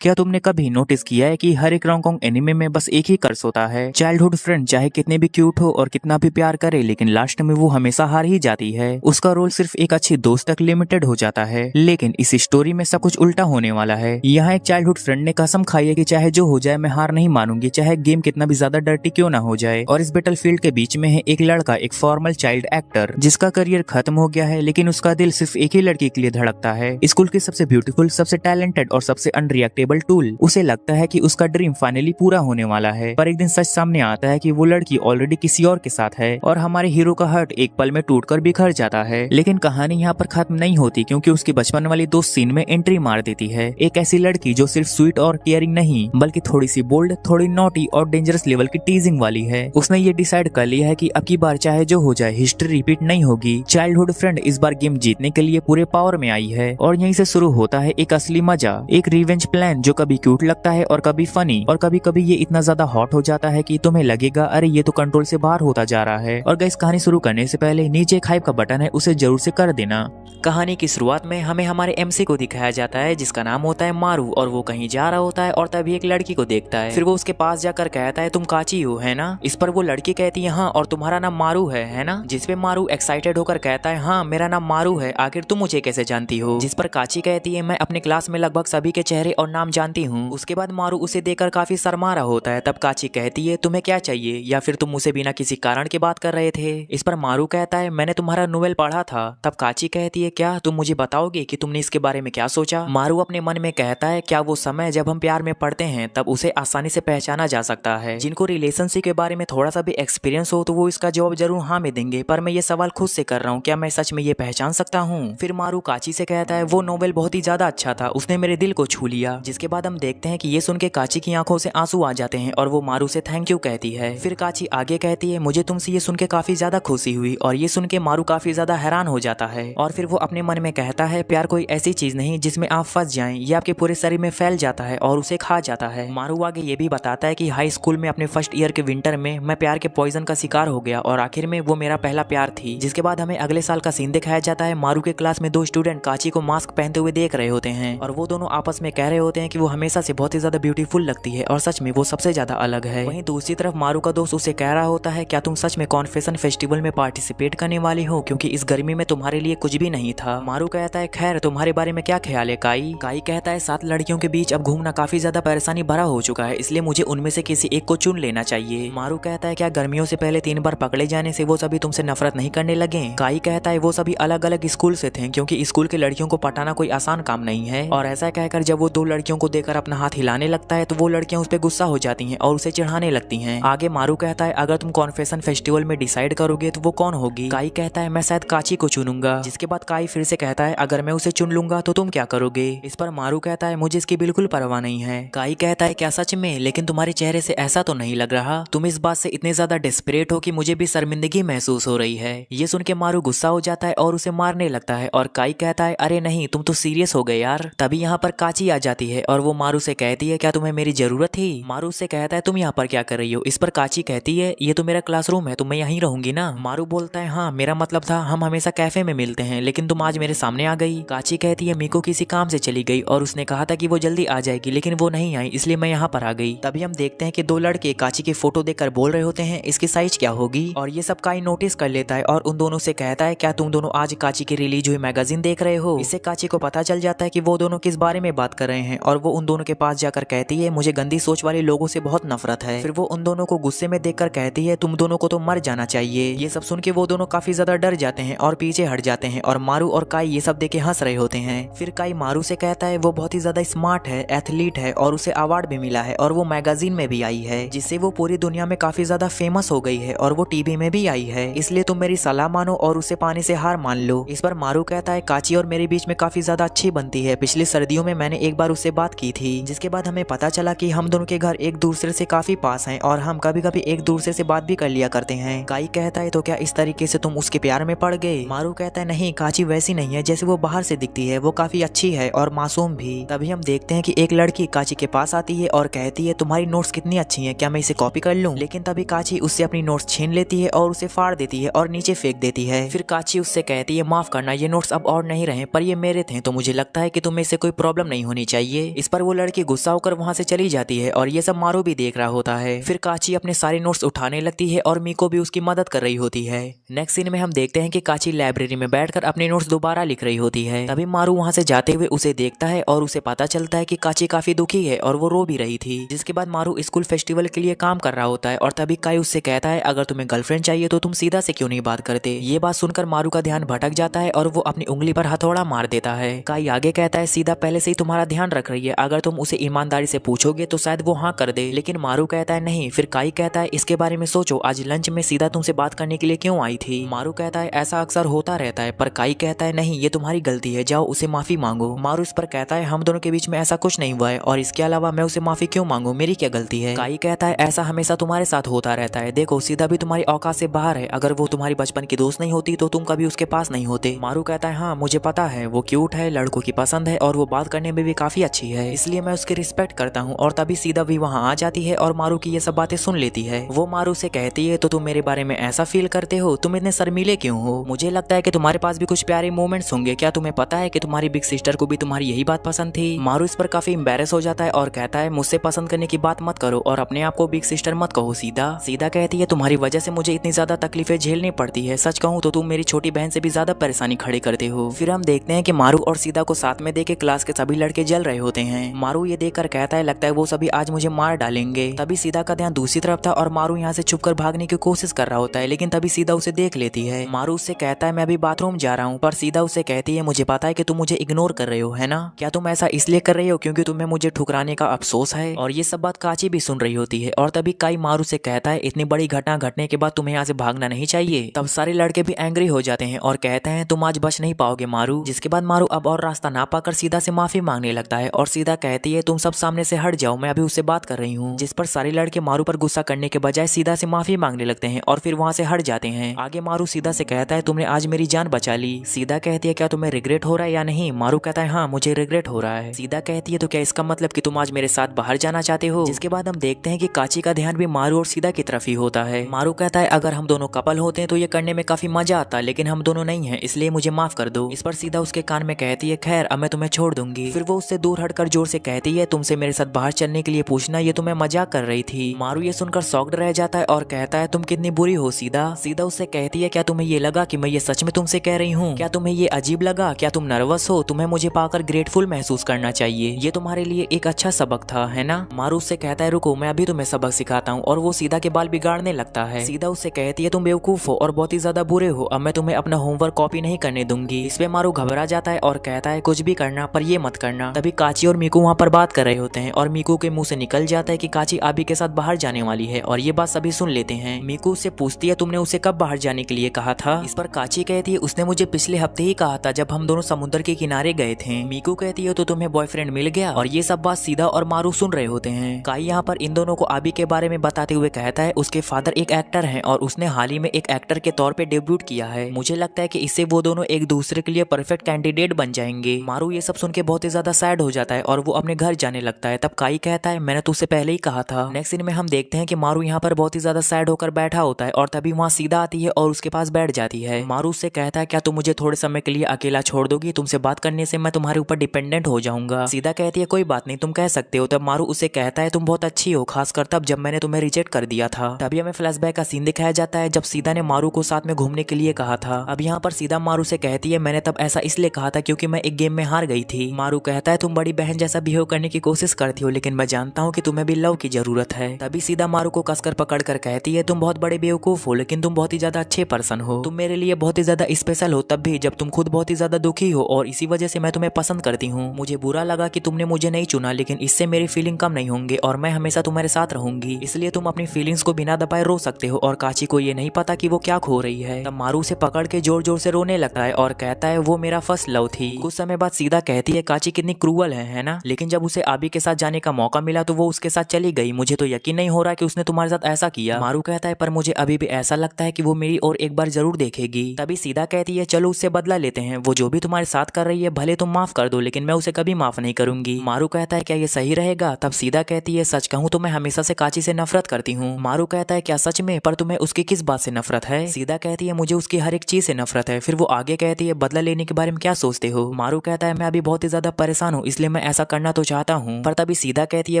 क्या तुमने कभी नोटिस किया है कि हर एक रोंगकोंग एनिमे में बस एक ही कर्स होता है? चाइल्डहुड फ्रेंड चाहे कितने भी क्यूट हो और कितना भी प्यार करे, लेकिन लास्ट में वो हमेशा हार ही जाती है। उसका रोल सिर्फ एक अच्छी दोस्त तक लिमिटेड हो जाता है। लेकिन इस स्टोरी में सब कुछ उल्टा होने वाला है। यहाँ एक चाइल्डहुड फ्रेंड ने कसम खाई है कि चाहे जो हो जाए मैं हार नहीं मानूंगी, चाहे गेम कितना भी ज्यादा डर्टी क्यों ना हो जाए। और इस बैटल फील्ड के बीच में है एक लड़का, एक फॉर्मल चाइल्ड एक्टर जिसका करियर खत्म हो गया है, लेकिन उसका दिल सिर्फ एक ही लड़की के लिए धड़कता है। स्कूल की सबसे ब्यूटीफुल, सबसे टैलेंटेड और सबसे अनरिएक्टेबल टूल। उसे लगता है कि उसका ड्रीम फाइनली पूरा होने वाला है, पर एक दिन सच सामने आता है कि वो लड़की ऑलरेडी किसी और के साथ है और हमारे हीरो का हार्ट एक पल में टूटकर बिखर जाता है। लेकिन कहानी यहाँ पर खत्म नहीं होती, क्योंकि उसकी बचपन वाली दोस्त सीन में एंट्री मार देती है। एक ऐसी लड़की जो सिर्फ स्वीट और केयरिंग नहीं, बल्कि थोड़ी सी बोल्ड, थोड़ी नॉटी और डेंजरस लेवल की टीजिंग वाली है। उसने ये डिसाइड कर लिया है कि अब की बार चाहे जो हो जाए हिस्ट्री रिपीट नहीं होगी। चाइल्डहुड फ्रेंड इस बार गेम जीतने के लिए पूरे पावर में आई है और यहीं से शुरू होता है एक असली मजा, एक रिवेंज प्लान जो कभी क्यूट लगता है और कभी फनी, और कभी कभी ये इतना ज्यादा हॉट हो जाता है कि तुम्हें लगेगा अरे ये तो कंट्रोल से बाहर होता जा रहा है। और गाइस, कहानी शुरू करने से पहले नीचे एक हाइप का बटन है, उसे जरूर से कर देना। कहानी की शुरुआत में हमें हमारे एमसी को दिखाया जाता है जिसका नाम होता है मारू, और वो कहीं जा रहा होता है और तभी एक लड़की को देखता है। फिर वो उसके पास जाकर कहता है तुम काची हो, है ना? इस पर वो लड़की कहती है हाँ, और तुम्हारा नाम मारू है ना? जिस पे मारू एक्साइटेड होकर कहता है हाँ मेरा नाम मारू है, आखिर तुम मुझे कैसे जानती हो? जिस पर काची कहती है मैं अपने क्लास में लगभग सभी के चेहरे और नाम जानती हूँ। उसके बाद मारू उसे देखकर काफी शर्मा रहा होता है। तब काची कहती है तुम्हें क्या चाहिए, या फिर तुम मुझसे बिना किसी कारण के बात कर रहे थे? इस पर मारू कहता है मैंने तुम्हारा नोवेल पढ़ा था। तब काची कहती है क्या तुम मुझे बताओगे कि तुमने इसके बारे में क्या सोचा? मारू अपने मन में कहता है क्या वो समय जब हम प्यार में पड़ते हैं तब उसे आसानी से पहचाना जा सकता है? जिनको रिलेशनशिप के बारे में थोड़ा सा भी एक्सपीरियंस हो तो वो इसका जवाब जरूर हाँ में देंगे, पर मैं ये सवाल खुद से कर रहा हूँ, क्या मैं सच में ये पहचान सकता हूँ? फिर मारू काची से कहता है वो नोवेल बहुत ही ज्यादा अच्छा था, उसने मेरे दिल को छू लिया। जिसके बाद हम देखते हैं कि ये सुन के काची की आंखों से आंसू आ जाते हैं और वो मारू से थैंक यू कहती है। फिर काची आगे कहती है मुझे तुमसे ये सुन के काफी ज्यादा खुशी हुई, और ये सुन के मारू काफी ज्यादा हैरान हो जाता है। और फिर वो अपने मन में कहता है प्यार कोई ऐसी चीज नहीं जिसमें आप फंस जाएं, ये आपके पूरे शरीर में फैल जाता है और उसे खा जाता है। मारू आगे ये भी बताता है कि हाई स्कूल में अपने फर्स्ट ईयर के विंटर में मैं प्यार के पॉइजन का शिकार हो गया और आखिर में वो मेरा पहला प्यार थी। जिसके बाद हमें अगले साल का सीन दिखाया जाता है। मारू के क्लास में दो स्टूडेंट काची को मास्क पहनते हुए देख रहे होते हैं और वो दोनों आपस में कह रहे होते हैं कि वो हमेशा से बहुत ही ज्यादा ब्यूटीफुल लगती है और सच में वो सबसे ज्यादा अलग है। वहीं दूसरी तरफ मारू का दोस्त उसे कह रहा होता है क्या तुम सच में कॉन्फेशन फेस्टिवल में पार्टिसिपेट करने वाली हो, क्योंकि इस गर्मी में तुम्हारे लिए कुछ भी नहीं था। मारू कहता है खैर तुम्हारे बारे में क्या ख्याल है काई? काई कहता है 7 लड़कियों के बीच अब घूमना काफी ज्यादा परेशानी भरा हो चुका है, इसलिए मुझे उनमें से किसी एक को चुन लेना चाहिए। मारू कहता है क्या गर्मियों से पहले 3 बार पकड़े जाने से वो सभी तुमसे नफरत नहीं करने लगे? काई कहता है वो सभी अलग अलग स्कूल से थे, क्योंकि स्कूल के लड़कियों को पटाना कोई आसान काम नहीं है। और ऐसा कहकर जब वो 2 लड़कियों को देखकर अपना हाथ हिलाने लगता है तो वो लड़कियां उस पर गुस्सा हो जाती हैं और उसे चिढ़ाने लगती हैं। आगे मारू कहता है अगर तुम कॉन्फेशन फेस्टिवल में डिसाइड करोगे तो वो कौन होगी? काई कहता है मैं शायद काची को चुनूंगा। जिसके बाद काई फिर से कहता है अगर मैं उसे चुन लूंगा तो तुम क्या करोगे? इस पर मारू कहता है मुझे इसकी बिल्कुल परवाह नहीं है। काई कहता है क्या सच में? लेकिन तुम्हारे चेहरे से ऐसा तो नहीं लग रहा, तुम इस बात से इतने ज्यादा डेस्परेट हो कि मुझे भी शर्मिंदगी महसूस हो रही है। ये सुन के मारू गुस्सा हो जाता है और उसे मारने लगता है और काई कहता है अरे नहीं तुम तो सीरियस हो गए यार। तभी यहाँ पर काची आ जाती है और वो मारू से कहती है क्या तुम्हें मेरी जरूरत थी? मारू से कहता है तुम यहाँ पर क्या कर रही हो? इस पर काची कहती है ये तो मेरा क्लासरूम है तो मैं यहीं रहूंगी ना। मारू बोलता है हाँ मेरा मतलब था हम हमेशा कैफे में मिलते हैं, लेकिन तुम आज मेरे सामने आ गई। काची कहती है मीको किसी काम से चली गई और उसने कहा था कि वो जल्दी आ जाएगी, लेकिन वो नहीं आई इसलिए मैं यहाँ पर आ गई। तभी हम देखते हैं कि 2 लड़के काची की फोटो देखकर बोल रहे होते हैं इसकी साइज क्या होगी, और ये सब काई नोटिस कर लेता है और उन दोनों से कहता है क्या तुम दोनों आज काची की रिलीज हुई मैगजीन देख रहे हो? इससे काची को पता चल जाता है कि वो दोनों किस बारे में बात कर रहे हैं और वो उन दोनों के पास जाकर कहती है मुझे गंदी सोच वाले लोगों से बहुत नफरत है। फिर वो उन दोनों को गुस्से में देखकर कहती है तुम दोनों को तो मर जाना चाहिए। ये सब सुन के वो दोनों काफी ज्यादा डर जाते हैं और पीछे हट जाते हैं और मारू और काई ये सब देख के हंस रहे होते हैं। फिर काई मारू से कहता है वो बहुत ही ज्यादा स्मार्ट है, एथलीट है और उसे अवार्ड भी मिला है और वो मैगजीन में भी आई है, जिससे वो पूरी दुनिया में काफी ज्यादा फेमस हो गई है और वो टीवी में भी आई है, इसलिए तुम मेरी सलाह मानो और उसे पाने से हार मान लो। इस पर मारू कहता है काची और मेरे बीच में काफी ज्यादा अच्छी बनती है, पिछली सर्दियों में मैंने एक बार उससे बात की थी। जिसके बाद हमें पता चला कि हम दोनों के घर एक दूसरे से काफी पास हैं और हम कभी कभी एक दूसरे से बात भी कर लिया करते हैं। काई कहता है तो क्या इस तरीके से तुम उसके प्यार में पड़ गए? मारू कहता है नहीं काची वैसी नहीं है जैसे वो बाहर से दिखती है, वो काफी अच्छी है और मासूम भी। तभी हम देखते हैं कि एक लड़की काची के पास आती है और कहती है तुम्हारी नोट्स कितनी अच्छी हैं, क्या मैं इसे कॉपी कर लूं? लेकिन तभी काची उससे अपनी नोट्स छीन लेती है और उसे फाड़ देती है और नीचे फेंक देती है। फिर काची उससे कहती है माफ करना ये नोट्स अब और नहीं रहे, पर ये मेरे थे तो मुझे लगता है कि तुम्हें इससे कोई प्रॉब्लम नहीं होनी चाहिए। इस पर वो लड़की गुस्सा होकर वहाँ से चली जाती है और ये सब मारू भी देख रहा होता है। फिर काची अपने सारे नोट्स उठाने लगती है और मीको भी उसकी मदद कर रही होती है। नेक्स्ट सीन में हम देखते हैं कि काची लाइब्रेरी में बैठकर अपने नोट्स दोबारा लिख रही होती है। तभी मारू वहाँ से जाते हुए उसे देखता है और उसे पता चलता है कि काची काफी दुखी है और वो रो भी रही थी। जिसके बाद मारू स्कूल फेस्टिवल के लिए काम कर रहा होता है और तभी काई उससे कहता है अगर तुम्हें गर्लफ्रेंड चाहिए तो तुम सीधा से क्यों नहीं बात करते। ये बात सुनकर मारू का ध्यान भटक जाता है और वो अपनी उंगली पर हथौड़ा मार देता है। काई आगे कहता है सीधा पहले से ही तुम्हारा ध्यान रख रही है, अगर तुम उसे ईमानदारी से पूछोगे तो शायद वो हाँ कर दे। लेकिन मारू कहता है नहीं। फिर काई कहता है इसके बारे में सोचो, आज लंच में सीधा तुमसे बात करने के लिए क्यों आई थी। मारू कहता है ऐसा अक्सर होता रहता है, पर काई कहता है नहीं ये तुम्हारी गलती है, जाओ उसे माफी मांगो। मारू इस पर कहता है हम दोनों के बीच में ऐसा कुछ नहीं हुआ है और इसके अलावा मैं उसे माफी क्यों मांगू, मेरी क्या गलती है। काई कहता है ऐसा हमेशा तुम्हारे साथ होता रहता है, देखो सीधा भी तुम्हारी औकात से बाहर है, अगर वो तुम्हारी बचपन की दोस्त नहीं होती तो तुम कभी उसके पास नहीं होते। मारू कहता है हाँ मुझे पता है, वो क्यूट है, लड़कों की पसंद है और वो बात करने में भी काफी अच्छी है, इसलिए मैं उसकी रिस्पेक्ट करता हूँ। और तभी सीधा भी वहाँ आ जाती है और मारू की ये सब बातें सुन लेती है। वो मारू से कहती है तो तुम मेरे बारे में ऐसा फील करते हो, तुम इतने शर्मीले क्यों हो, मुझे लगता है कि तुम्हारे पास भी कुछ प्यारे मोमेंट्स होंगे, क्या तुम्हें पता है कि तुम्हारी बिग सिस्टर को भी तुम्हारी यही बात पसंद थी। मारू इस पर काफी एम्बैरेस हो जाता है और कहता है मुझसे पसंद करने की बात मत करो और अपने आप को बिग सिस्टर मत कहो। सीधा कहती है तुम्हारी वजह से मुझे इतनी ज्यादा तकलीफें झेलनी पड़ती है, सच कहूँ तो तुम मेरी छोटी बहन से भी ज्यादा परेशानी खड़े करते हो। फिर हम देखते हैं कि मारू और सीधा को साथ में देख क्लास के सभी लड़के जल रहे होते हैं। मारू ये देखकर कहता है लगता है वो सभी आज मुझे मार डालेंगे। तभी सीधा का ध्यान दूसरी तरफ था और मारू यहाँ से छुपकर भागने की कोशिश कर रहा होता है, लेकिन तभी सीधा उसे देख लेती है। मारू उससे कहता है मैं अभी बाथरूम जा रहा हूँ, पर सीधा उससे कहती है मुझे पता है कि तुम मुझे इग्नोर कर रहे हो, है ना, क्या तुम ऐसा इसलिए कर रही हो क्योंकि तुम्हें मुझे ठुकराने का अफसोस है। और ये सब बात काची भी सुन रही होती है और तभी काई मारू से कहता है इतनी बड़ी घटना घटने के बाद तुम्हें यहाँ से भागना नहीं चाहिए। तब सारे लड़के भी एंग्री हो जाते हैं और कहते हैं तुम आज बच नहीं पाओगे मारू। जिसके बाद मारू अब और रास्ता ना पाकर सीधा से माफी मांगने लगता है और सीधा कहती है तुम सब सामने से हट जाओ, मैं अभी उससे बात कर रही हूँ। जिस पर सारे लड़के मारू पर गुस्सा करने के बजाय सीधा से माफी मांगने लगते हैं और फिर वहाँ से हट जाते हैं। आगे मारू सीधा से कहता है तुमने आज मेरी जान बचा ली। सीधा कहती है क्या तुम्हें रिग्रेट हो रहा है या नहीं। मारू कहता है हाँ मुझे रिग्रेट हो रहा है। सीधा कहती है तो क्या इसका मतलब कि तुम आज मेरे साथ बाहर जाना चाहते हो। जिसके बाद हम देखते हैं कि काची का ध्यान भी मारू और सीधा की तरफ ही होता है। मारू कहता है अगर हम दोनों कपल होते हैं तो ये करने में काफी मजा आता, लेकिन हम दोनों नहीं है इसलिए मुझे माफ कर दो। इस पर सीधा उसके कान में कहती है खैर अब मैं तुम्हें छोड़ दूंगी। फिर वो उससे दूर हटकर जोर से कहती है तुमसे मेरे साथ बाहर चलने के लिए पूछना ये तो मैं मजाक कर रही थी। मारू ये सुनकर शॉक्ड रह जाता है और कहता है तुम कितनी बुरी हो। सीधा उससे कहती है क्या तुम्हें ये लगा कि मैं ये सच में तुमसे कह रही हूँ, क्या तुम्हें ये अजीब लगा, क्या तुम नर्वस हो, तुम्हें मुझे पाकर ग्रेटफुल महसूस करना चाहिए, ये तुम्हारे लिए एक अच्छा सबक था, है ना। मारू उससे कहता है रुको मैं अभी तुम्हें सबक सिखाता हूँ और वो सीधा के बाल बिगाड़ने लगता है। सीधा उससे कहती है तुम बेवकूफ हो और बहुत ही ज्यादा बुरे हो, अब मैं तुम्हें अपना होमवर्क कॉपी नहीं करने दूंगी। इस पे मारू घबरा जाता है और कहता है कुछ भी करना पर ये मत करना। तभी काची और मीकू वहाँ पर बात कर रहे होते हैं और मीकू के मुंह से निकल जाता है कि काची आबी के साथ बाहर जाने वाली है और ये बात सभी सुन लेते हैं। मीकू उससे पूछती है तुमने उसे कब बाहर जाने के लिए कहा था। इस पर काची कहती है उसने मुझे पिछले हफ्ते ही कहा था जब हम दोनों समुद्र के किनारे गए थे। मीकू कहती है तो तुम्हें बॉयफ्रेंड मिल गया। और ये सब बात सीधा और मारू सुन रहे होते हैं। काई यहाँ पर इन दोनों को आबी के बारे में बताते हुए कहता है उसके फादर एक एक्टर हैं और उसने हाल ही में एक एक्टर के तौर पे डेब्यूट किया है। मुझे लगता है कि इससे वो दोनों एक दूसरे के लिए परफेक्ट कैंडिडेट बन जाएंगे। मारू ये सब सुन के बहुत ही ज्यादा सैड हो जाता है और वो अपने घर जाने लगता है। तब काई कहता है मैंने तो उससे पहले ही कहा था। नेक्स्ट सीन में हम देखते हैं कि मारू यहाँ पर बहुत ही ज्यादा सैड होकर बैठा होता है और तभी वहाँ सीधा आती है और उसके पास बैठ जाती है। मारू उससे कहता है क्या तुम मुझे थोड़े समय के लिए अकेला छोड़ दोगी, तुमसे बात करने से मैं तुम्हारे ऊपर डिपेंडेंट हो जाऊंगा। सीधा कहती है कोई बात नहीं तुम कह सकते हो। तब मारू उसे कहता है तुम बहुत अच्छी हो, खासकर तब जब मैंने तुम्हें रिजेक्ट कर दिया था। तभी हमें फ्लैशबैक का सीन दिखाया जाता है जब सीधा ने मारू को साथ में घूमने के लिए कहा था। अब यहाँ पर सीधा मारू से कहती है मैंने तब ऐसा इसलिए कहा था क्योंकि मैं एक गेम में हार गई थी। मारू कहता है तुम बड़ी बहन जैसा बिहेव करने की कोशिश करती हो, लेकिन मैं जानता हूँ कि तुम्हें भी लव की जरूरत है। तभी सीधा मारू को कसकर पकड़ कर कहती है तुम बहुत बड़े बेवकूफ हो, लेकिन तुम बहुत ही ज्यादा अच्छे पर्सन हो, तुम मेरे लिए बहुत ही ज्यादा स्पेशल हो, तब भी जब तुम खुद बहुत ही ज्यादा दुखी हो, और इसी वजह से मैं तुम्हें पसंद करती हूँ। मुझे बुरा लगा कि तुमने मुझे नहीं चुना, लेकिन इससे मेरी फीलिंग कम नहीं होंगे और मैं हमेशा तुम्हारे साथ रहूंगी, इसलिए तुम अपनी फीलिंग्स को बिना दबाए रो सकते हो। और काची को ये नहीं पता कि वो क्या खो रही है। तब मारू से पकड़ के जोर जोर से रोने लगता है और कहता है वो मेरा फर्स्ट लव थी। कुछ समय बाद सीधा कहती है काची कितनी क्रूअल है ना, लेकिन जब उसे आबी के साथ जाने का मौका मिला तो वो उसके साथ चली गई। मुझे तो यकीन नहीं हो रहा कि उसने तुम्हारे साथ ऐसा किया। मारू कहता है पर मुझे अभी भी ऐसा लगता है कि वो मेरी और एक बार जरूर देखेगी। तभी सीधा कहती है चलो उससे बदला लेते हैं, वो जो भी तुम्हारे साथ कर रही है भले तुम माफ कर दो, लेकिन मैं उसे कभी माफ नहीं करूंगी। मारू कहता है क्या ये सही रहेगा। तब सीधा कहती है सच कहूँ तो मैं हमेशा से काची से नफरत करती हूँ। मारू कहता है क्या सच में, पर तुम्हें उसकी किस बात से नफरत है। सीधा कहती है मुझे उसकी हर एक चीज से नफरत है। फिर वो आगे कहती है बदला लेने के बारे में क्या सोचते हो। मारू कहता है मैं अभी बहुत ही ज्यादा परेशान हूँ, इसलिए मैं मैं ऐसा करना तो चाहता हूँ, पर तभी सीधा कहती है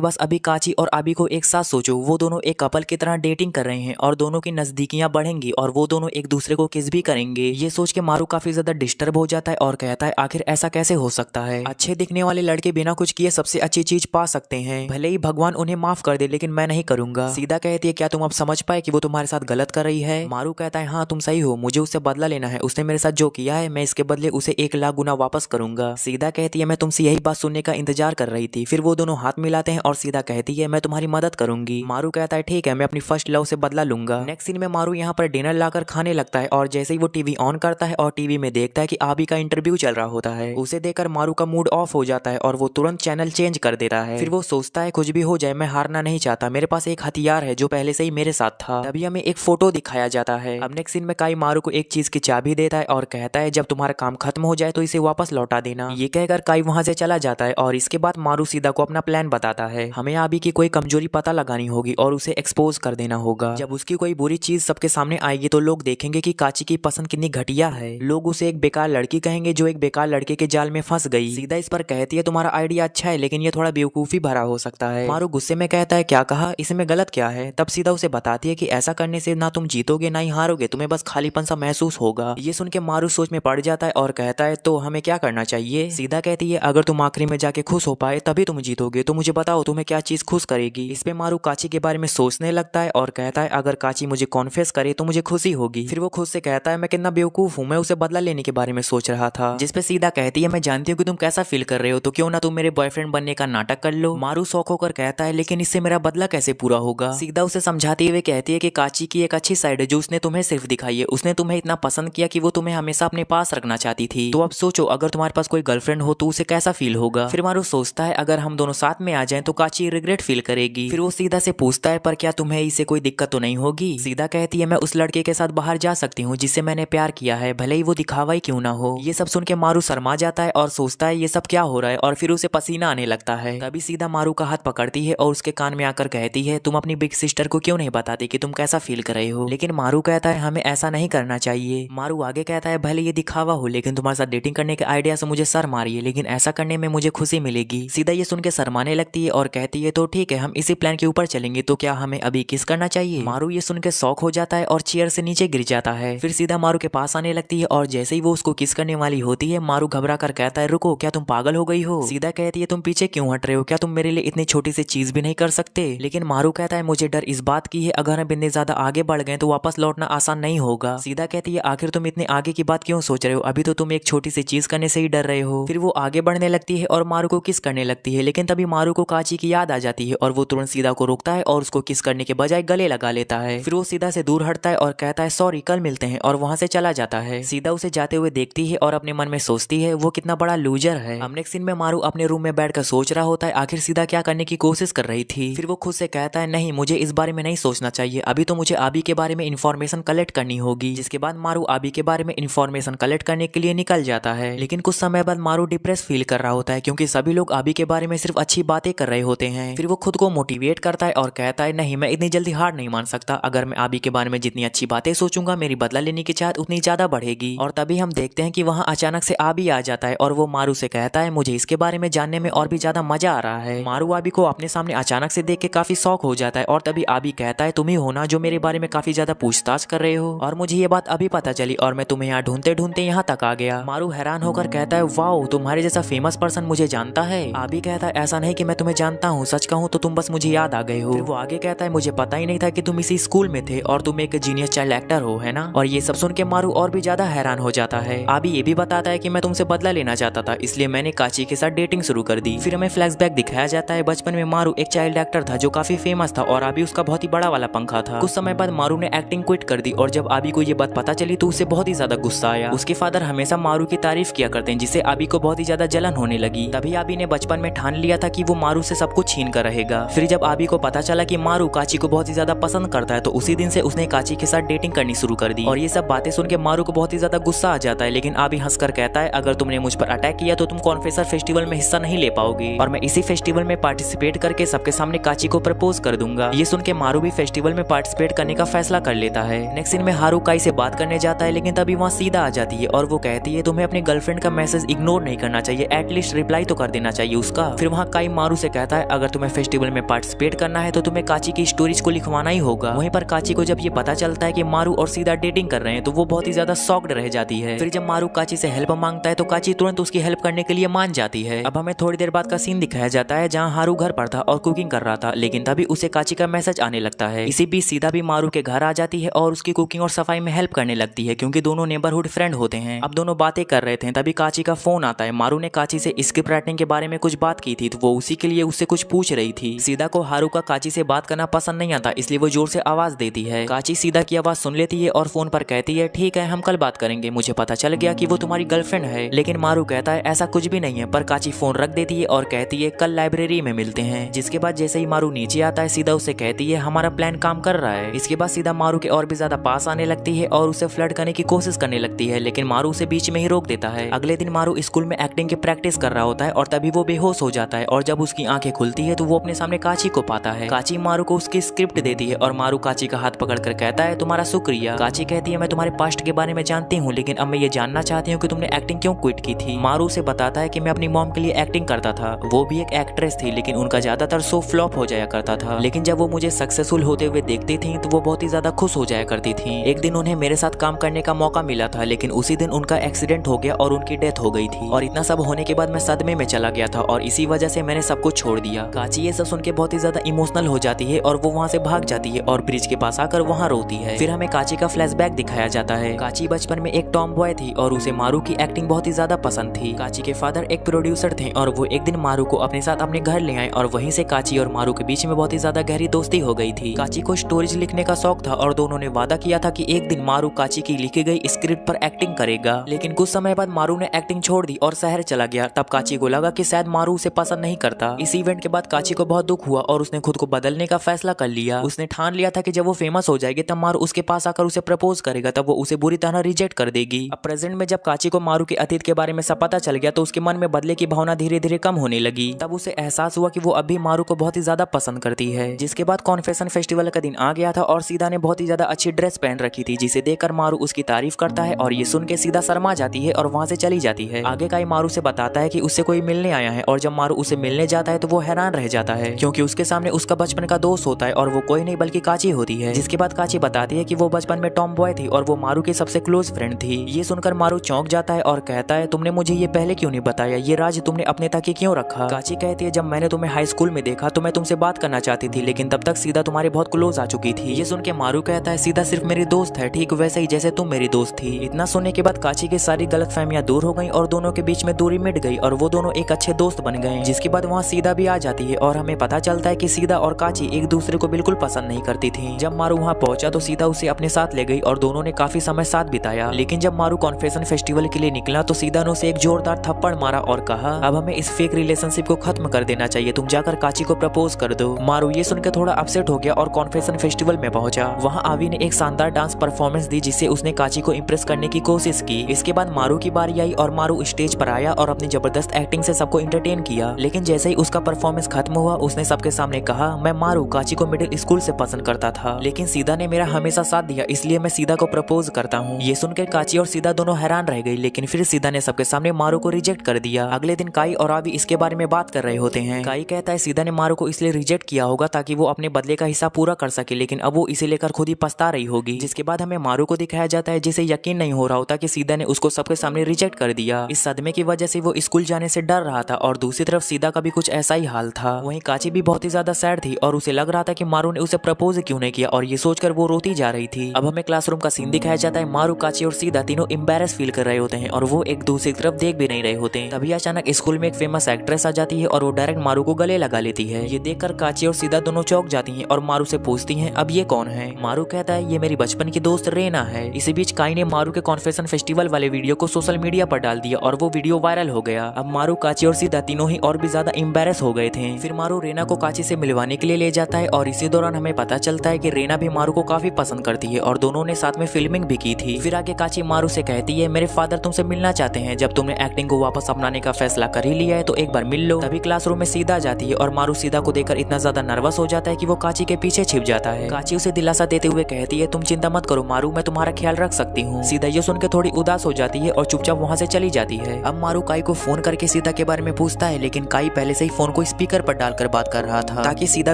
बस अभी काची और आबी को एक साथ सोचो, वो दोनों एक कपल की तरह डेटिंग कर रहे हैं और दोनों की नजदीकियां बढ़ेंगी और वो दोनों एक दूसरे को किस भी करेंगे। ये सोच के मारू काफी ज्यादा डिस्टर्ब हो जाता है और कहता है आखिर ऐसा कैसे हो सकता है, अच्छे दिखने वाले लड़के बिना कुछ किए सबसे अच्छी चीज पा सकते हैं, भले ही भगवान उन्हें माफ कर दे लेकिन मैं नहीं करूंगा। सीधा कहती है क्या तुम अब समझ पाए कि वो तुम्हारे साथ गलत कर रही है। मारू कहता है हाँ तुम सही हो, मुझे उससे बदला लेना है, उसने मेरे साथ जो किया है मैं इसके बदले उसे 1 लाख गुना वापस करूंगा। सीधा कहती है मैं तुमसे यही बात सुनने का इंतजार कर रही थी। फिर वो दोनों हाथ मिलाते हैं और सीधा कहती है मैं तुम्हारी मदद करूंगी। मारू कहता है ठीक है, मैं अपनी फर्स्ट लव से बदला लूंगा। नेक्स्ट सीन में मारू यहाँ पर डिनर लाकर खाने लगता है और जैसे ही वो टीवी ऑन करता है और टीवी में देखता है कि आबी का इंटरव्यू चल रहा होता है, उसे देखकर मारू का मूड ऑफ हो जाता है और वो तुरंत चैनल चेंज कर देता है। फिर वो सोचता है कुछ भी हो जाए मैं हारना नहीं चाहता, मेरे पास एक हथियार है जो पहले से ही मेरे साथ था। तभी हमें एक फोटो दिखाया जाता है। अब नेक्स्ट सीन में काई मारू को एक चीज की चाबी देता है और कहता है जब तुम्हारा काम खत्म हो जाए तो इसे वापस लौटा देना। ये कहकर काई वहां से चला जाता है और इसके बाद मारू सीधा को अपना प्लान बताता है। हमें आबी की कोई कमजोरी पता लगानी होगी और उसे एक्सपोज कर देना होगा। जब उसकी कोई बुरी चीज सबके सामने आएगी तो लोग देखेंगे कि काची की पसंद कितनी घटिया है, लोग उसे एक बेकार लड़की कहेंगे जो एक बेकार लड़के के जाल में फंस गई। सीधा इस पर कहती है तुम्हारा आइडिया अच्छा है लेकिन ये थोड़ा बेवकूफी भरा हो सकता है। मारू गुस्से में कहता है क्या कहा, इसमें गलत क्या है। तब सीधा उसे बताती है कि ऐसा करने से ना तुम जीतोगे ना ही हारोगे, तुम्हें बस खालीपन सा महसूस होगा। ये सुन के मारू सोच में पड़ जाता है और कहता है तो हमें क्या करना चाहिए। सीधा कहती है अगर तुम आखिरी में जाके खुश हो पाए तभी तुम जीतोगे, तो मुझे बताओ तुम्हें क्या चीज खुश करेगी। इस पे मारू काची के बारे में सोचने लगता है और कहता है अगर काची मुझे कॉन्फेस करे तो मुझे खुशी होगी। फिर वो खुद से कहता है मैं कितना बेवकूफ हूँ, मैं उसे बदला लेने के बारे में सोच रहा था। जिसपे सीधा कहती है मैं जानती हूँ कि तुम कैसा फील कर रहे हो, तो क्यों ना तुम मेरे बॉयफ्रेंड बनने का नाटक कर लो। मारू शौक होकर कहता है लेकिन इससे मेरा बदला कैसे पूरा होगा। सीधा उसे समझाते हुए कहती है कि काची की एक अच्छी साइड है जो उसने तुम्हें सिर्फ दिखाई है, उसने तुम्हें इतना पसंद किया कि वो तुम्हें हमेशा अपने पास रखना चाहती थी। तो अब सोचो अगर तुम्हारे पास कोई गर्लफ्रेंड हो तो उसे कैसा फील होगा। फिर मारू सोचता है अगर हम दोनों साथ में आ जाएं तो काची रिग्रेट फील करेगी। फिर वो सीधा से पूछता है पर क्या तुम्हें इससे कोई दिक्कत तो नहीं होगी। सीधा कहती है मैं उस लड़के के साथ बाहर जा सकती हूँ जिससे मैंने प्यार किया है, भले ही वो दिखावा ही क्यों ना हो। ये सब सुन के मारू शर्मा जाता है और सोचता है ये सब क्या हो रहा है और फिर उसे पसीना आने लगता है। तभी सीधा मारू का हाथ पकड़ती है और उसके कान में आकर कहती है तुम अपनी बिग सिस्टर को क्यों नहीं बताती कि तुम कैसा फील कर रहे हो। लेकिन मारू कहता है हमें ऐसा नहीं करना चाहिए। मारू आगे कहता है भले ये दिखावा हो लेकिन तुम्हारे साथ डेटिंग करने के आइडिया से मुझे शर्म आ रही है, लेकिन ऐसा करने में मुझे खुशी मिलेगी। सीधा ये सुन के शर्माने लगती है और कहती है तो ठीक है हम इसी प्लान के ऊपर चलेंगे, तो क्या हमें अभी किस करना चाहिए। मारू ये सुन के शौक हो जाता है और चेयर से नीचे गिर जाता है। फिर सीधा मारू के पास आने लगती है और जैसे ही वो उसको किस करने वाली होती है मारू घबरा कर कहता है रुको क्या तुम पागल हो गई हो। सीधा कहती है तुम पीछे क्यों हट रहे हो, क्या तुम मेरे लिए इतनी छोटी सी चीज भी नहीं कर सकते। लेकिन मारू कहता है मुझे डर इस बात की है अगर हम इतने ज्यादा आगे बढ़ गए तो वापस लौटना आसान नहीं होगा। सीधा कहती है आखिर तुम इतने आगे की बात क्यों सोच रहे हो, अभी तो तुम एक छोटी सी चीज करने से ही डर रहे हो। फिर वो आगे बढ़ने लगती है और मारू को किस करने लगती है, लेकिन तभी मारू को काची की याद आ जाती है और वो तुरंत सीधा को रोकता है और उसको किस करने के बजाय गले लगा लेता है। फिर वो सीधा से दूर हटता है और कहता है सॉरी कल मिलते हैं और वहां से चला जाता है। सीधा उसे जाते हुए देखती है और अपने मन में सोचती है वो कितना बड़ा लूजर है। अब नेक्स्ट सीन में मारू अपने रूम में बैठकर सोच रहा होता है आखिर सीधा क्या करने की कोशिश कर रही थी। फिर वो खुद से कहता है नहीं मुझे इस बारे में नहीं सोचना चाहिए, अभी तो मुझे आबी के बारे में इंफॉर्मेशन कलेक्ट करनी होगी। जिसके बाद मारू आबी के बारे में इंफॉर्मेशन कलेक्ट करने के लिए निकल जाता है। लेकिन कुछ समय बाद मारू डिप्रेस फील कर रहा होता है क्योंकि सभी लोग आबी के बारे में सिर्फ अच्छी बातें कर रहे होते हैं। फिर वो खुद को मोटिवेट करता है और कहता है नहीं मैं इतनी जल्दी हार नहीं मान सकता, अगर मैं आबी के बारे में जितनी अच्छी बातें सोचूंगा मेरी बदला लेने की चाहत उतनी ज्यादा बढ़ेगी। और तभी हम देखते हैं कि वहाँ अचानक से आबी आ जाता है और वो मारू से कहता है मुझे इसके बारे में जानने में और भी ज्यादा मजा आ रहा है। मारू आबी को अपने सामने अचानक से देख के काफी शौक हो जाता है और तभी आबी कहता है तुम ही हो ना जो मेरे बारे में काफी ज्यादा पूछताछ कर रहे हो और मुझे ये बात अभी पता चली और मैं तुम्हें यहाँ ढूंढते ढूंढते यहाँ तक आ गया। मारू हैरान होकर कहता है वाओ तुम्हारे जैसा फेमस पर्सन मुझे जानता है। आबी कहता है ऐसा नहीं कि मैं तुम्हें जानता हूँ, सच कहूँ तो तुम बस मुझे याद आ गए हो। फिर वो आगे कहता है मुझे पता ही नहीं था कि तुम इसी स्कूल में थे और तुम एक जीनियस चाइल्ड एक्टर हो, है ना। और ये सब सुन के मारू और भी ज्यादा हैरान हो जाता है। आबी ये भी बताता है कि मैं तुमसे बदला लेना चाहता था इसलिए मैंने काची के साथ डेटिंग शुरू कर दी। फिर हमें फ्लैशबैक दिखाया जाता है बचपन में मारू एक चाइल्ड एक्टर था जो काफी फेमस था और आबी उसका बहुत ही बड़ा वाला पंखा था। कुछ समय बाद मारू ने एक्टिंग क्विट कर दी और जब आबी को ये बात पता चली तो उसे बहुत ही ज्यादा गुस्सा आया। उसके फादर हमेशा मारू की तारीफ किया करते हैं जिससे आबी को बहुत ही ज्यादा जलन होने लगी। तभी आबी ने बचपन में ठान लिया था कि वो मारू से सब कुछ छीन कर रहेगा। फिर जब आबी को पता चला कि मारू काची को बहुत ही ज्यादा पसंद करता है तो उसी दिन से उसने काची के साथ डेटिंग करनी शुरू कर दी। और ये सब बातें सुन के मारू को बहुत ही ज्यादा गुस्सा आ जाता है, लेकिन आबी हंसकर कहता है अगर तुमने मुझ पर अटैक किया तो तुम कॉन्फेसर फेस्टिवल में हिस्सा नहीं ले पाओगे और मैं इसी फेस्टिवल में पार्टिसिपेट करके सबके सामने काची को प्रपोज कर दूंगा। ये सुन के मारू भी फेस्टिवल में पार्टिसिपेट करने का फैसला कर लेता है। नेक्स्ट सीन में हारू काई से बात करने जाता है लेकिन तभी वहाँ सीधा आ जाती है और वो कहती है तुम्हें अपनी गर्लफ्रेंड का मैसेज इग्नोर नहीं करना चाहिए, एटलीस्ट रिप्लाई तो कर देना चाहिए उसका। फिर वहाँ काई मारू से कहता है अगर तुम्हें फेस्टिवल में पार्टिसिपेट करना है तो तुम्हें काची की स्टोरीज को लिखवाना ही होगा। वहीं पर काची को जब ये पता चलता है कि मारू और सीधा डेटिंग कर रहे हैं तो वो बहुत ही ज्यादा शॉक्ड रह जाती है। फिर जब मारू काची से हेल्प मांगता है तो काची तुरंत उसकी हेल्प करने के लिए मान जाती है। अब हमें थोड़ी देर बाद का सीन दिखाया जाता है जहाँ हारू घर पर था और कुकिंग कर रहा था, लेकिन तभी उसे काची का मैसेज आने लगता है। इसी बीच सीधा भी मारू के घर आ जाती है और उसकी कुकिंग और सफाई में हेल्प करने लगती है क्योंकि दोनों नेबरहुड फ्रेंड होते हैं। अब दोनों बातें कर रहे थे तभी काची का फोन आता है। मारू ने काची से स्क्रिप्ट राइटिंग के बारे में कुछ बात की थी तो वो उसी के लिए उससे कुछ पूछ रही थी। सीधा को हारू का काची से बात करना पसंद नहीं आता इसलिए वो जोर से आवाज देती है। काची सीधा की आवाज सुन लेती है और फोन पर कहती है ठीक है हम कल बात करेंगे, मुझे पता चल गया कि वो तुम्हारी गर्लफ्रेंड है। लेकिन मारू कहता है ऐसा कुछ भी नहीं है, पर काची फोन रख देती है और कहती है कल लाइब्रेरी में मिलते हैं। जिसके बाद जैसे ही मारू नीचे आता है सीधा उसे कहती है हमारा प्लान काम कर रहा है। इसके बाद सीधा मारू के और भी ज्यादा पास आने लगती है और उसे फ्लर्ट करने की कोशिश करने लगती है, लेकिन मारू उसे बीच में ही रोक देता है। अगले दिन मारू स्कूल में एक्टिंग की प्रैक्टिस कर रहा होता है और तभी वो बेहोश हो जाता है और जब उसकी आंखें खुलती है तो वो अपने सामने काची को पाता है। काची मारू को उसकी स्क्रिप्ट देती है और मारू काची का हाथ पकड़कर कहता है तुम्हारा शुक्रिया। काची कहती है मैं तुम्हारे पास्ट के बारे में जानती हूँ लेकिन अब मैं ये जानना चाहती हूँ कि तुमने एक्टिंग क्यों क्विट की थी। मारू उसे बताता है कि मैं अपनी मॉम के लिए एक्टिंग करता था, वो भी एक एक्ट्रेस थी लेकिन उनका ज्यादातर शो फ्लॉप हो जाया करता था, लेकिन जब वो मुझे सक्सेसफुल होते हुए देखती थी तो वो बहुत ही ज्यादा खुश हो जाया करती थी। एक दिन उन्हें मेरे साथ काम करने का मौका मिला था लेकिन उसी दिन उनका एक्सीडेंट हो गया और उनकी डेथ हो गई थी और इतना सब होने के बाद मैं सदमे में चला गया था और इसी वजह से मैंने सब कुछ छोड़ दिया। काची ये सब सुन के बहुत ही ज्यादा इमोशनल हो जाती है और वो वहाँ से भाग जाती है और ब्रिज के पास आकर वहाँ रोती है। फिर हमें काची का फ्लैशबैक दिखाया जाता है। काची बचपन में एक टॉम बॉय थी और उसे मारू की एक्टिंग बहुत ही ज्यादा पसंद थी। काची के फादर एक प्रोड्यूसर थे और वो एक दिन मारू को अपने साथ अपने घर ले आए और वहीं से काची और मारू के बीच में बहुत ही ज्यादा गहरी दोस्ती हो गई थी। काची को स्टोरीज लिखने का शौक था और दोनों ने वादा किया था कि एक दिन मारू काची की लिखी गई स्क्रिप्ट पर एक्टिंग करेगा, लेकिन कुछ समय बाद मारू ने एक्टिंग छोड़ दी और शहर चला गया। तब काची को लगा कि शायद मारू उसे पसंद नहीं करता। इस इवेंट के बाद काची को बहुत दुख हुआ और उसने खुद को बदलने का फैसला कर लिया। उसने ठान लिया था कि जब वो फेमस हो जाएगी तब मारू उसके पास आकर उसे प्रपोज करेगा, तब वो उसे बुरी तरह रिजेक्ट कर देगी। अब प्रेजेंट में जब काची को मारू के अतीत के बारे में सब पता चल गया तो उसके मन में बदले की भावना धीरे धीरे कम होने लगी। तब उसे एहसास हुआ कि वो अभी मारू को बहुत ही ज्यादा पसंद करती है। जिसके बाद कॉन्फेशन फेस्टिवल का दिन आ गया था और सीधा ने बहुत ही ज्यादा अच्छी ड्रेस पहन रखी थी जिसे देखकर मारू उसकी तारीफ करता है और ये सुन के सीधा शर्मा जाती है और वहाँ से चली जाती है। आगे का मारू से बताता है कि उससे कोई मिलने आया है और जब मारू उसे मिलने जाता है तो वो हैरान रह जाता है क्योंकि उसके सामने उसका बचपन का दोस्त होता है और वो कोई नहीं बल्कि काची होती है। जिसके बाद काची बताती है कि वो बचपन में टॉम बॉय थी और वो मारू की सबसे क्लोज फ्रेंड थी। ये सुनकर मारू चौंक जाता है और कहता है तुमने मुझे ये पहले क्यों नहीं बताया, ये राज तुमने अपने तक ही क्यों रखा। काची कहती है जब मैंने तुम्हें हाई स्कूल में देखा तो मैं तुमसे बात करना चाहती थी लेकिन तब तक सीधा तुम्हारे बहुत क्लोज आ चुकी थी। ये सुन के मारू कहता है सीधा सिर्फ मेरी दोस्त है, ठीक वैसे ही जैसे तुम मेरी दोस्त थी। इतना सुनने के बाद काची की सारी गलतफहमियां दूर हो गई और दोनों के बीच में दूरी मिट गई और वो दोनों एक अच्छे दोस्त बन गए। जिसके बाद वहाँ सीधा भी आ जाती है और हमें पता चलता है कि सीधा और काची एक दूसरे को बिल्कुल पसंद नहीं करती थी। जब मारू वहाँ पहुंचा तो सीधा उसे अपने साथ ले गई और दोनों ने काफी समय साथ बिताया। लेकिन जब मारू कॉन्फेशन फेस्टिवल के लिए निकला तो सीधा ने उसे एक जोरदार थप्पड़ मारा और कहा अब हमें इस फेक रिलेशनशिप को खत्म कर देना चाहिए, तुम जाकर काची को प्रपोज कर दो। मारू ये सुनकर थोड़ा अपसेट हो गया और कॉन्फेशन फेस्टिवल में पहुंचा। वहाँ आवी ने एक शानदार डांस परफॉर्मेंस दी जिससे उसने काची को इम्प्रेस करने की कोशिश की। इसके बाद मारू की बारी आई और मारू स्टेज पर आया और अपनी जबरदस्त एक्टिंग से सबको एंटरटेन किया। लेकिन जैसे ही उसका परफॉर्मेंस खत्म हुआ उसने सबके सामने कहा मैं मारू काची को मिडिल स्कूल से पसंद करता था लेकिन सीधा ने मेरा हमेशा साथ दिया इसलिए मैं सीधा को प्रपोज करता हूँ। ये सुनकर काची और सीधा दोनों हैरान रह गई लेकिन फिर सीधा ने सबके सामने मारू को रिजेक्ट कर दिया। अगले दिन काई और आवी इसके बारे में बात कर रहे होते हैं। काई कहता है सीधा ने मारू को इसलिए रिजेक्ट किया होगा ताकि वो अपने बदले का हिस्सा पूरा कर सके, लेकिन अब वो इसे लेकर खुद ही पछता रही होगी। जिसके बाद हमें मारू को दिखाया जाता है जिसे यकीन नहीं हो रहा होता कि सीधा ने उसको सबके सामने रिजेक्ट कर दिया। इस सदमे की वजह से वो स्कूल जाने से डर रहा था और दूसरी तरफ सीधा का भी कुछ ऐसा ही हाल था। वहीं काची भी बहुत ही ज्यादा सैड थी और उसे लग रहा था कि मारू ने उसे प्रपोज क्यों नहीं किया और ये सोचकर वो रोती जा रही थी। अब हमें क्लासरूम का सीन दिखाया जाता है। मारू काची और सीधा तीनों एम्बैरेस फील कर रहे होते हैं और वो एक दूसरे की तरफ देख भी नहीं रहे होते हैं। तभी अचानक स्कूल में एक फेमस एक्ट्रेस आ जाती है और वो डायरेक्ट मारू को गले लगा लेती है। ये देखकर काची और सीधा दोनों चौंक जाती हैं और मारू से पूछती हैं अब ये कौन है। मारू कहता है ये मेरी बचपन की दोस्त रेना है। इसी बीच काई ने मारू के कॉन्फेशन फेस्टिवल वाले वीडियो को सोशल मीडिया पर डाल दिया और वो वीडियो वायरल हो गया। अब मारू काची और सीधा तीनों ही और भी ज्यादा एम्बैरेस हो गए थे। फिर मारू रेना को काची से मिलवाने के लिए ले जाता है और इसी दौरान हमें पता चलता है कि रेना भी मारू को काफी पसंद करती है और दोनों ने साथ में फिल्मिंग भी की थी। फिर आगे काची मारू से कहती है मेरे फादर तुमसे मिलना चाहते हैं, जब तुमने एक्टिंग को वापस अपनाने का फैसला कर ही लिया है तो एक बार मिल लो। तभी क्लासरूम में सीधा जाती है और मारू सीधा को देखकर इतना ज्यादा नर्वस हो जाता है कि वो काची के पीछे छिप जाता है। काची उसे दिलासा देते हुए कहती है तुम चिंता मत करो मारू, मैं तुम्हारा ख्याल रख सकती हूँ। सीधा ये सुनकर थोड़ी उदास हो जाती है और चुपचाप वहाँ से चली जाती है। अब मारू काई को फोन करके सीधा के बारे में पूछता है, लेकिन काई पहले से ही फोन को स्पीकर पर डालकर बात कर रहा था ताकि सीधा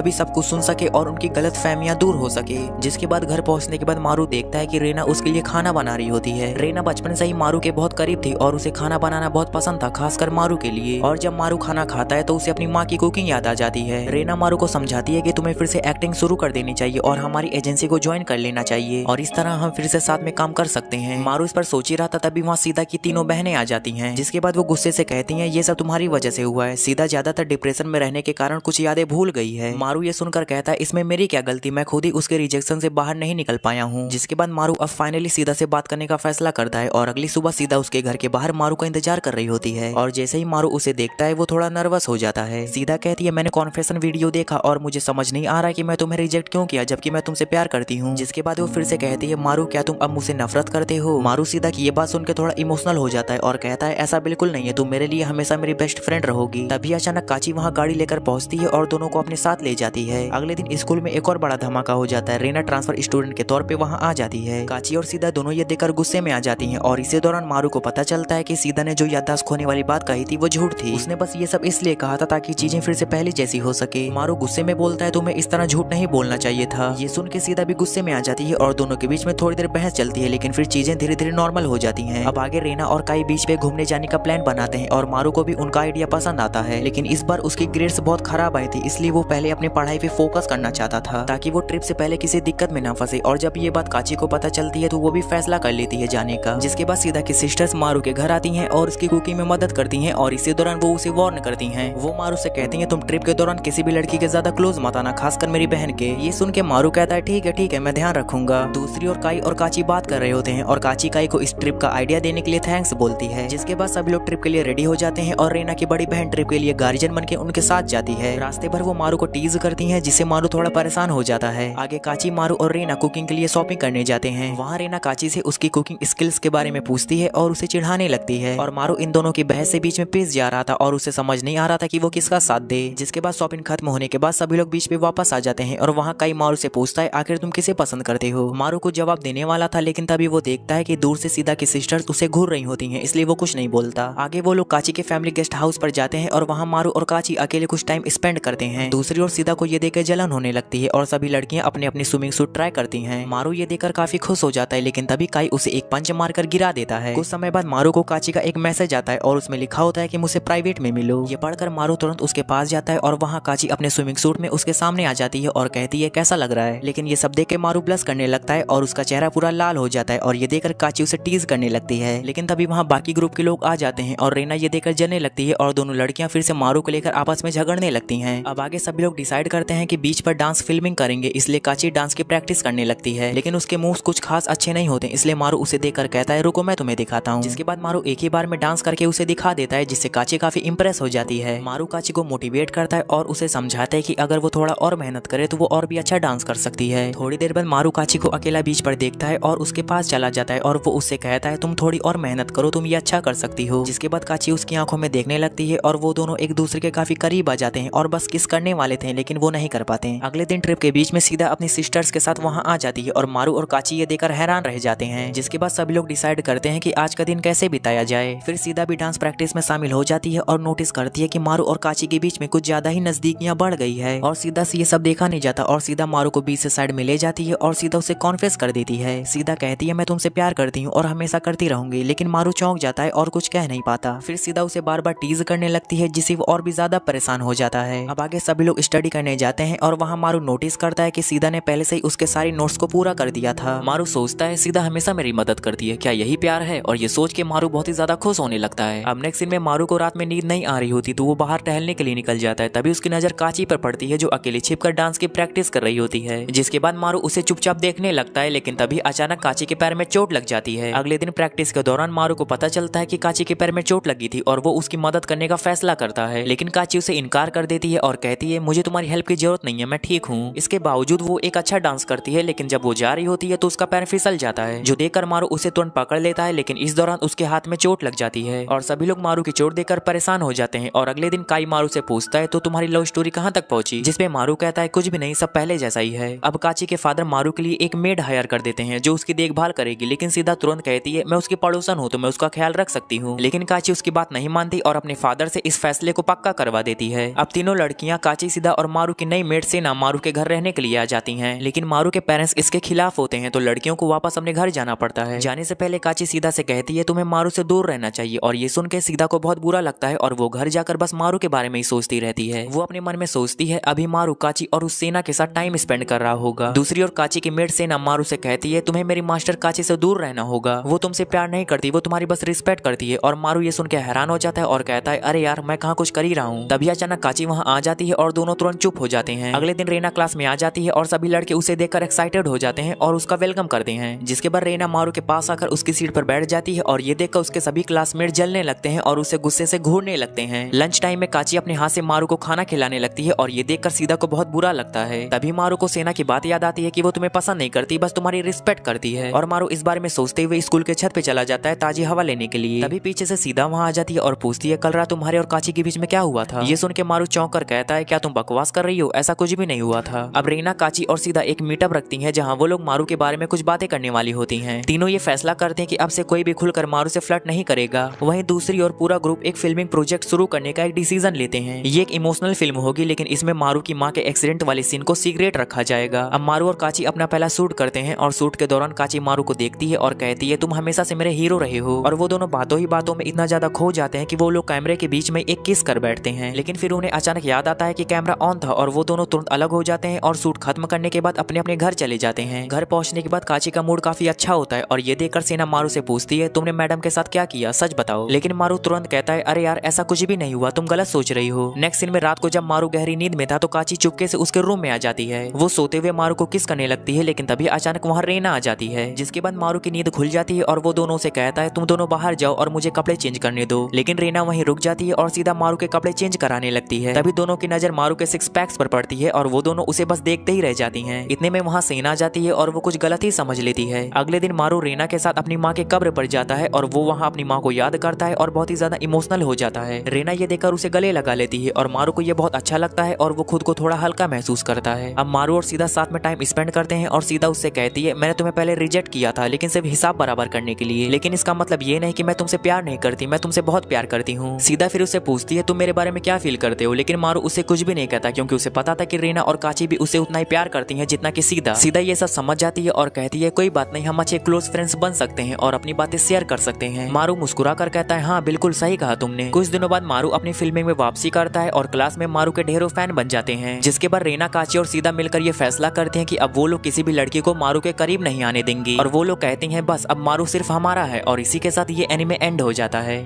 भी सब कुछ सुन सके और उनकी गलत फहमियां दूर हो सके। जिसके बाद घर पहुंचने के बाद मारू देखता है कि रेना उसके लिए खाना बना रही होती है। रेना बचपन से ही मारू के बहुत करीब थी और उसे खाना बनाना बहुत पसंद था, खासकर मारू के लिए। और जब मारू खाना खाता है तो उसे अपनी माँ की कुकिंग याद आ जाती है। रेना मारू को समझाती है कि तुम्हें फिर से एक्टिंग शुरू कर देनी चाहिए और हमारी एजेंसी को ज्वाइन कर लेना चाहिए और इस तरह हम फिर से साथ में काम कर सकते हैं। मारू इस पर सोच ही रहा था तभी वहाँ सीधा की तीनों बहनें आ जाती हैं, जिसके बाद वो गुस्से से कहती हैं ये सब तुम्हारी वजह से हुआ है। सीधा ज्यादातर डिप्रेशन में रहने के कारण कुछ यादें भूल गई है। मारू ये सुनकर कहता है इसमें मेरी क्या गलती, मैं खुद ही उसके रिजेक्शन से बाहर नहीं निकल पाया हूँ। जिसके बाद मारू अब फाइनली सीधा से बात करने का फैसला करता है और अगली सुबह सीधा उसके घर के बाहर मारू का इंतजार कर रही होती है। और जैसे ही मारू उसे देखता है वो थोड़ा नर्वस हो जाता है। सीधा कहती है मैंने कॉन्फेशन वीडियो देखा और मुझे समझ नहीं आ रहा कि मैं तुम्हें रिजेक्ट क्यों किया जबकि मैं तुमसे प्यार करती हूँ। जिसके बाद वो फिर से कहती है मारू क्या तुम अब मुझसे नफरत करते हो। मारू सीधा की ये बात सुनकर थोड़ा इमोशनल हो जाता है और कहता है ऐसा बिल्कुल नहीं है, तुम मेरे लिए हमेशा मेरी बेस्ट फ्रेंड रहोगी। तभी अचानक काची वहाँ गाड़ी लेकर पहुंचती है और दोनों को अपने साथ ले जाती है। अगले दिन स्कूल में एक और बड़ा धमाका हो जाता है। रेना ट्रांसफर स्टूडेंट के तौर पे वहाँ आ जाती है। काची और सीधा दोनों ये देखकर गुस्से में आ जाती हैं और इसी दौरान मारू को पता चलता है कि सीधा ने जो याददाश्त खोने वाली बात कही थी वो झूठ थी। उसने बस ये सब इसलिए कहा था ताकि चीजें फिर से पहले जैसी हो सके। मारू गुस्से में बोलता है तुम्हें इस तरह झूठ नहीं बोलना चाहिए था। ये सुन के सीधा भी गुस्से में आ जाती है और दोनों के बीच में थोड़ी देर बहस चलती है, लेकिन फिर चीजें धीरे धीरे नॉर्मल हो जाती हैं। अब आगे रेना और काई बीच पे घूमने जाने का प्लान बनाते हैं और मारू को भी उनका आइडिया पसंद आता है, लेकिन इस बार उसकी ग्रेड्स बहुत खराब आई थी इसलिए वो पहले अपनी पढ़ाई पे फोकस करना चाहता था ताकि वो ट्रिप से पहले किसी दिक्कत में ना फंसे। और जब ये बात काची को पता चलती है तो वो भी फैसला कर लेती है जाने का। जिसके बाद सीधा की सिस्टर्स मारू के घर आती हैं और उसकी कुकिंग में मदद करती हैं और इसी दौरान वो उसे वार्न करती हैं। वो मारू से कहती हैं तुम ट्रिप के दौरान किसी भी लड़की के ज्यादा क्लोज मत आना, खासकर मेरी बहन के। ये सुन के मारू कहता है ठीक है मैं ध्यान रखूंगा। दूसरी ओर काई और काची बात कर रहे होते हैं और काची काई को इस ट्रिप का आइडिया देने के लिए थैंक्स बोलती है। जिसके बाद सभी लोग ट्रिप के लिए रेडी हो जाते हैं और रेना की बड़ी बहन ट्रिप के लिए गार्जियन बन के उनके साथ जाती है। रास्ते भर वो मारू को टीज करती है जिससे मारू थोड़ा परेशान हो जाता है। आगे काची मारू और रेना कुकिंग के लिए शॉपिंग करने जाते हैं। वहाँ रेना काची से उसकी कुकिंग स्किल्स के बारे में पूछती है और उसे चिढ़ाने लगती है और मारू इन दोनों की बहस से बीच में पिस जा रहा था और उसे समझ नहीं आ रहा था कि वो किसका साथ दे। जिसके बाद शॉपिंग खत्म होने के बाद सभी लोग बीच पे वापस आ जाते हैं और वहाँ काई मारू से पूछता है आखिर तुम किसे पसंद करते हो। मारू को जवाब देने वाला था लेकिन तभी वो देखता है कि दूर से सीधा की सिस्टर्स उसे घूर रही होती हैं, इसलिए वो कुछ नहीं बोलता। आगे वो लोग काची के फैमिली गेस्ट हाउस पर जाते हैं और वहाँ मारू और काची अकेले कुछ टाइम स्पेंड करते हैं। दूसरी ओर सीधा को ये देखकर जलन होने लगती है और सभी लड़कियां अपने अपनी स्विमिंग सूट ट्राई करती हैं। मारू ये देखकर काफी खुश हो जाता है लेकिन तभी काई उसे एक पंच मारकर गिरा देता है। कुछ समय बाद मारू को काची का एक मैसेज आता है और उसमें लिखा होता है कि मुझसे प्राइवेट में मिलो। ये पढ़कर मारू तुरंत उसके पास जाता है और वहाँ काची अपने स्विमिंग सूट में उसके सामने आ जाती है और कहती है कैसा लग रहा है। लेकिन ये सब देख के मारू ब्लश करने लगता है और उसका चेहरा पूरा लाल हो जाता है और ये देखकर काची उसे टीज करने लगती है। लेकिन तभी वहाँ बाकी ग्रुप के लोग आ जाते हैं और रेना ये देखकर जलने लगती है और दोनों लड़कियां फिर से मारू को लेकर आपस में झगड़ने लगती हैं। अब आगे सभी लोग डिसाइड करते हैं कि बीच पर डांस फिल्मिंग करेंगे, इसलिए काची डांस की प्रैक्टिस करने लगती है लेकिन उसके मूव्स कुछ खास अच्छे नहीं होते, इसलिए मारू उसे देखकर कहता है रुको मैं तुम्हें दिखाता हूँ। जिसके बाद मारू एक ही बार में डांस करके उसे दिखा देता है जिससे काची काफी इंप्रेस हो जाती है। मारू काची को मोटिवेट करता है और उसे समझाता है कि अगर वो थोड़ा और मेहनत करे तो वो और भी अच्छा डांस कर सकती है। थोड़ी देर बाद मारू काची को अकेला बीच पर देखता है और उसके पास चला जाता है और वो उससे कहता है तुम थोड़ी और मेहनत करो, तुम ये अच्छा कर सकती हो। जिसके बाद काची उसकी आंखों में देखने लगती है और वो दोनों एक दूसरे के काफी करीब आ जाते हैं और बस किस करने वाले थे लेकिन वो नहीं कर पाते। अगले दिन ट्रिप के बीच में सीधा अपनी सिस्टर्स के साथ वहाँ आ जाती है और मारू और काची ये देखकर हैरान रह जाते हैं। जिसके बाद सभी लोग डिसाइड करते हैं कि आज का दिन कैसे बिताया जाए। फिर सीधा भी डांस प्रैक्टिस में शामिल हो जाती है और नोटिस करती है कि मारू और काची के बीच में कुछ ज्यादा ही नजदीकियां बढ़ गई है और सीधा से ये सब देखा नहीं जाता और सीधा मारू को बीच से साइड में ले जाती है और सीधा उसे कॉन्फेस कर देती है। सीधा कहती है मैं तुमसे प्यार करती हूँ और हमेशा करती रहूंगी, लेकिन मारू चौंक जाता है और कुछ कह नहीं पाता। फिर सीधा उसे बार बार टीज करने लगती है जिससे वो और भी ज्यादा परेशान हो जाता है। अब आगे सभी लोग स्टडी करने जाते हैं और वहाँ मारू नोटिस करता है कि सीधा ने पहले से ही उसके सारे नोट्स को पूरा कर दिया था। मारू सोचता है सीधा हमेशा मेरी मदद करती है, क्या यही प्यार है? और ये सोच के मारू बहुत ही ज्यादा खुश होने लगता है। अब नेक्स्ट सीन में मारू को रात में नींद नहीं आ रही होती तो वो बाहर टहलने के लिए निकल जाता है। तभी उसकी नजर काची पर पड़ती है जो अकेले छिपकर डांस की प्रैक्टिस कर रही होती है। जिसके बाद मारू उसे चुपचाप देखने लगता है लेकिन तभी अचानक काची के पैर में चोट लग जाती है। अगले दिन प्रैक्टिस के दौरान मारू को पता चलता है कि काची के पैर में चोट लगी थी और वो उसकी मदद करने का फैसला करता है, लेकिन काची उसे इनकार कर देती है और कहती है मुझे तुम्हारी हेल्प की जरूरत नहीं है, मैं ठीक हूँ। इसके बावजूद वो एक अच्छा डांस करती है लेकिन जब वो जा रही होती है तो उसका पैर फिसल जाता है जो देखकर मारू उसे तुरंत पकड़ लेता है, लेकिन इस दौरान उसके हाथ में चोट लग जाती है और सभी लोग मारू की चोट देखकर परेशान हो जाते हैं। और अगले दिन काई मारू से पूछता है तो तुम्हारी लव स्टोरी कहाँ तक पहुंची? जिसपे मारू कहता है कुछ भी नहीं, सब पहले जैसा ही है। अब काची के फादर मारू के लिए एक मेड हायर कर देते हैं जो उसकी देखभाल करेगी, लेकिन सीधा तुरंत कहती है मैं उसकी पड़ोसन हूँ तो मैं उसका ख्याल रख सकती हूँ। लेकिन काची उसकी बात नहीं नहीं मानती और अपने फादर से इस फैसले को पक्का करवा देती है। अब तीनों लड़कियां काची, सीधा और मारू की नई मेड सेना मारू के घर रहने के लिए आ जाती हैं, लेकिन मारू के पेरेंट्स इसके खिलाफ होते हैं तो लड़कियों को वापस अपने घर जाना पड़ता है। जाने से पहले काची सीधा से कहती है तुम्हें मारू से दूर रहना चाहिए, और ये सुन के सीधा को बहुत बुरा लगता है और वो घर जाकर बस मारू के बारे में ही सोचती रहती है। वो अपने मन में सोचती है अभी मारू काची और उस सेना के साथ टाइम स्पेंड कर रहा होगा। दूसरी ओर काची की मेड सेना मारू से कहती है तुम्हें मेरी मास्टर काची से दूर रहना होगा, वो तुमसे प्यार नहीं करती, वो तुम्हारी बस रिस्पेक्ट करती है। और मारू ये सुन के हैरान हो जाता है और कहता है अरे यार मैं कहाँ कुछ कर ही रहा हूँ। तभी अचानक काची वहाँ आ जाती है और दोनों तुरंत चुप हो जाते हैं। अगले दिन रेना क्लास में आ जाती है और सभी लड़के उसे देखकर एक्साइटेड हो जाते हैं और उसका वेलकम करते हैं। जिसके बाद रेना मारू के पास आकर उसकी सीट पर बैठ जाती है और ये देखकर उसके सभी क्लासमेट जलने लगते हैं और उसे गुस्से से घूरने लगते हैं। लंच टाइम में काची अपने हाथ से मारू को खाना खिलाने लगती है और ये देखकर सीधा को बहुत बुरा लगता है। तभी मारू को सेना की बात याद आती है कि वो तुम्हें पसंद नहीं करती, बस तुम्हारी रिस्पेक्ट करती है। और मारू इस बारे में सोचते हुए स्कूल के छत पे चला जाता है ताजी हवा लेने के लिए। तभी पीछे से सीधा वहाँ आ जाती है और पूछती है कल रात तुम्हारे और काची के बीच में क्या हुआ था। ये सुन के मारू चौंक कर कहता है क्या तुम बकवास कर रही हो, ऐसा कुछ भी नहीं हुआ था। अब रेना, काची और सीधा एक मीटअप रखती है जहाँ वो लोग मारू के बारे में कुछ बातें करने वाली होती हैं। तीनों ये फैसला करते हैं कि अब से कोई भी खुलकर मारू से फ्लर्ट नहीं करेगा। वहीं दूसरी ओर पूरा ग्रुप एक फिल्मिंग प्रोजेक्ट शुरू करने का एक डिसीजन लेते हैं। ये एक इमोशनल फिल्म होगी, लेकिन इसमें मारू की माँ के एक्सीडेंट वाले सीन को सीक्रेट रखा जाएगा। अब मारू और काची अपना पहला शूट करते हैं और शूट के दौरान काची मारू को देखती है और कहती है तुम हमेशा से मेरे हीरो रहे हो। और वो दोनों बातों ही बातों में इतना ज्यादा खो जाते हैं कि वो लोग कैमरे के बीच में एक किस कर बैठते हैं। लेकिन फिर उन्हें अचानक याद आता है कि कैमरा ऑन था और वो दोनों तुरंत अलग हो जाते हैं और शूट खत्म करने के बाद अपने अपने घर चले जाते हैं। घर पहुंचने के बाद काची का मूड काफी अच्छा होता है और ये देखकर सेना मारू से पूछती है तुमने मैडम के साथ क्या किया, सच बताओ। लेकिन मारू तुरंत कहता है अरे यार ऐसा कुछ भी नहीं हुआ, तुम गलत सोच रही हो। नेक्स्ट सीन में रात को जब मारू गहरी नींद में था तो काची चुपके से उसके रूम में आ जाती है। वो सोते हुए मारू को किस करने लगती है, लेकिन तभी अचानक वहाँ रेना आ जाती है। जिसके बाद मारू की नींद खुल जाती है और वो दोनों से कहता है तुम दोनों बाहर जाओ और मुझे कपड़े चेंज करने दो। लेकिन रेना वहीं रुक जाती है और सीधा मारू के कपड़े चेंज कराने लगती है। तभी दोनों की नजर मारू के सिक्स पैक्स पर पड़ती है और वो दोनों उसे बस देखते ही रह जाती हैं। इतने में वहाँ सेना आ जाती है और वो कुछ गलत ही समझ लेती है। अगले दिन मारू रेना के साथ अपनी माँ के कब्र पर जाता है और वो वहाँ अपनी माँ को याद करता है और बहुत ही ज्यादा इमोशनल हो जाता है। रेना ये देखकर उसे गले लगा लेती है और मारू को ये बहुत अच्छा लगता है और वो खुद को थोड़ा हल्का महसूस करता है। अब मारू और सीधा साथ में टाइम स्पेंड करते हैं और सीधा उससे कहती है मैंने तुम्हें पहले रिजेक्ट किया था, लेकिन सिर्फ हिसाब बराबर करने के लिए, लेकिन इसका मतलब ये नहीं कि मैं तुमसे प्यार नहीं करती, मैं तुमसे बहुत प्यार करती हूँ। सीधा फिर उससे पूछती है तुम मेरे बारे में क्या फील करते हो, लेकिन मारू उसे कुछ भी नहीं कहता क्योंकि उसे पता था कि रेना और काची भी उसे उतना ही प्यार करती है जितना कि सीधा। सीधा ये सब समझ जाती है और कहती है कोई बात नहीं, हम अच्छे क्लोज फ्रेंड्स बन सकते हैं और अपनी बातें शेयर कर सकते हैं। मारू मुस्कुरा कर कहता है हाँ बिल्कुल सही कहा तुमने। कुछ दिनों बाद मारू अपनी फिल्मिंग में वापसी करता है और क्लास में मारू के ढेरों फैन बन जाते हैं। जिसके बाद रेना, काची और सीधा मिलकर ये फैसला करते हैं कि अब वो लोग किसी भी लड़की को मारू के करीब नहीं आने देंगे और वो लोग कहते हैं बस अब मारू सिर्फ हमारा है। और इसी के साथ ये एनिमे एंड हो जाता है।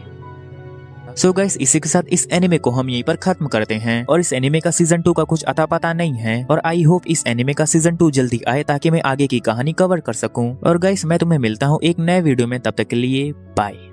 सो गाइस इसी के साथ इस एनिमे को हम यहीं पर खत्म करते हैं। और इस एनिमे का सीजन 2 का कुछ अता पता नहीं है और आई होप इस एनिमे का सीजन 2 जल्दी आए ताकि मैं आगे की कहानी कवर कर सकूं। और गाइस मैं तुम्हें मिलता हूँ एक नए वीडियो में, तब तक के लिए बाय।